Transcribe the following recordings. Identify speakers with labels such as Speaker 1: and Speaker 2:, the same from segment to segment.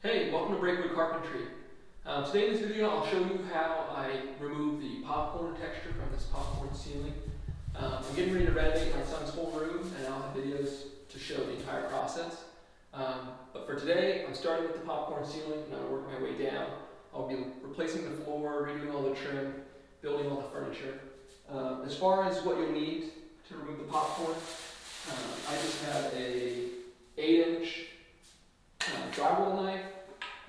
Speaker 1: Hey, welcome to Breakwood Carpentry. Today in this video I'll show you how I remove the popcorn texture from this popcorn ceiling. I'm getting ready to renovate my son's whole room and I'll have videos to show the entire process. But for today I'm starting with the popcorn ceiling and I'm going to work my way down. I'll be replacing the floor, redoing all the trim, building all the furniture. As far as what you'll need to remove the popcorn, I just have a 8-inch drywall knife,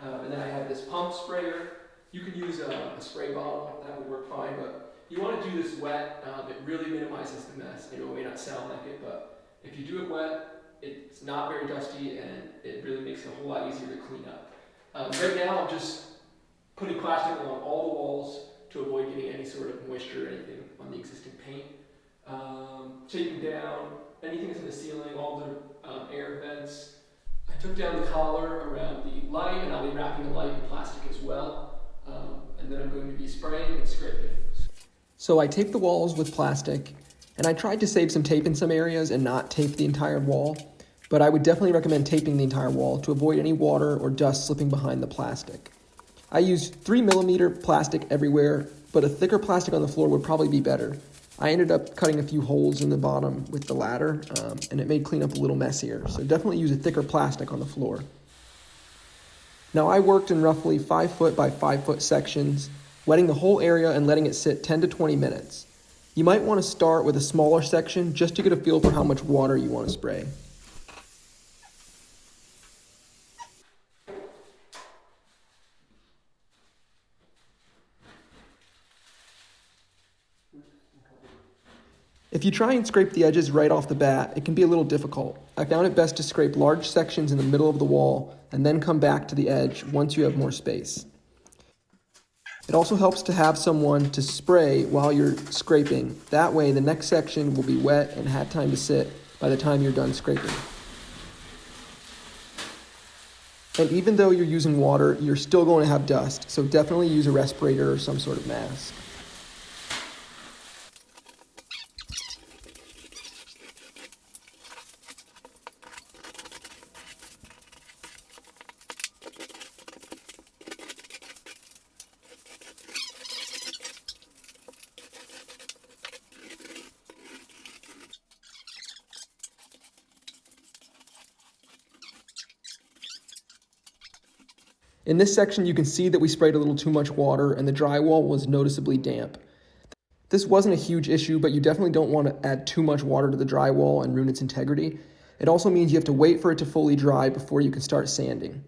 Speaker 1: and then I have this pump sprayer. You could use a spray bottle, that would work fine, but you want to do this wet. It really minimizes the mess. I know it may not sound like it, but if you do it wet, it's not very dusty and it really makes it a whole lot easier to clean up. Right now I'm just putting plastic along all the walls to avoid getting any sort of moisture or anything on the existing paint. Taking down anything that's in the ceiling, all the air vents. I took down the collar around the light and I'll be wrapping the light in plastic as well. And then I'm going to be spraying and scraping. So I taped the walls with plastic and I tried to save some tape in some areas and not tape the entire wall. But I would definitely recommend taping the entire wall to avoid any water or dust slipping behind the plastic. I used 3mm plastic everywhere, but a thicker plastic on the floor would probably be better. I ended up cutting a few holes in the bottom with the ladder, and it made cleanup a little messier. So definitely use a thicker plastic on the floor. Now I worked in roughly 5 foot by 5 foot sections, wetting the whole area and letting it sit 10 to 20 minutes. You might want to start with a smaller section just to get a feel for how much water you want to spray. If you try and scrape the edges right off the bat, it can be a little difficult. I found it best to scrape large sections in the middle of the wall and then come back to the edge once you have more space. It also helps to have someone to spray while you're scraping. That way the next section will be wet and had time to sit by the time you're done scraping. And even though you're using water, you're still going to have dust, so definitely use a respirator or some sort of mask. In this section, you can see that we sprayed a little too much water and the drywall was noticeably damp. This wasn't a huge issue, but you definitely don't want to add too much water to the drywall and ruin its integrity. It also means you have to wait for it to fully dry before you can start sanding.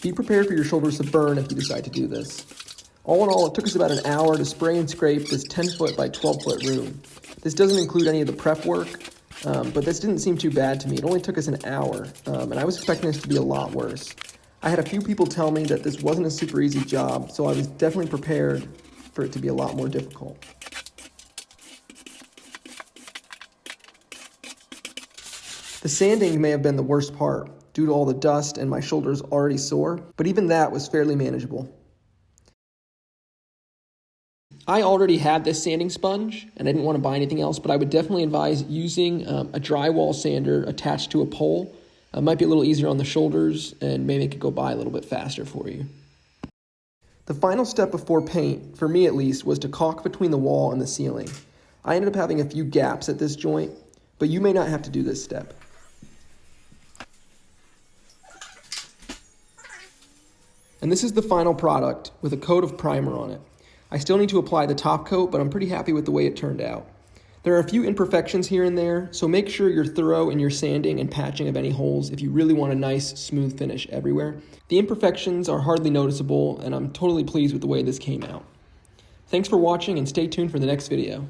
Speaker 1: Be prepared for your shoulders to burn if you decide to do this. All in all, it took us about an hour to spray and scrape this 10 foot by 12 foot room. This doesn't include any of the prep work. But this didn't seem too bad to me. It only took us an hour, and I was expecting this to be a lot worse. I had a few people tell me that this wasn't a super easy job, so I was definitely prepared for it to be a lot more difficult. The sanding may have been the worst part, due to all the dust and my shoulders already sore, but even that was fairly manageable. I already had this sanding sponge and I didn't want to buy anything else, but I would definitely advise using a drywall sander attached to a pole. It might be a little easier on the shoulders and may make it go by a little bit faster for you. The final step before paint, for me at least, was to caulk between the wall and the ceiling. I ended up having a few gaps at this joint, but you may not have to do this step. And this is the final product with a coat of primer on it. I still need to apply the top coat, but I'm pretty happy with the way it turned out. There are a few imperfections here and there, so make sure you're thorough in your sanding and patching of any holes if you really want a nice, smooth finish everywhere. The imperfections are hardly noticeable, and I'm totally pleased with the way this came out. Thanks for watching, and stay tuned for the next video.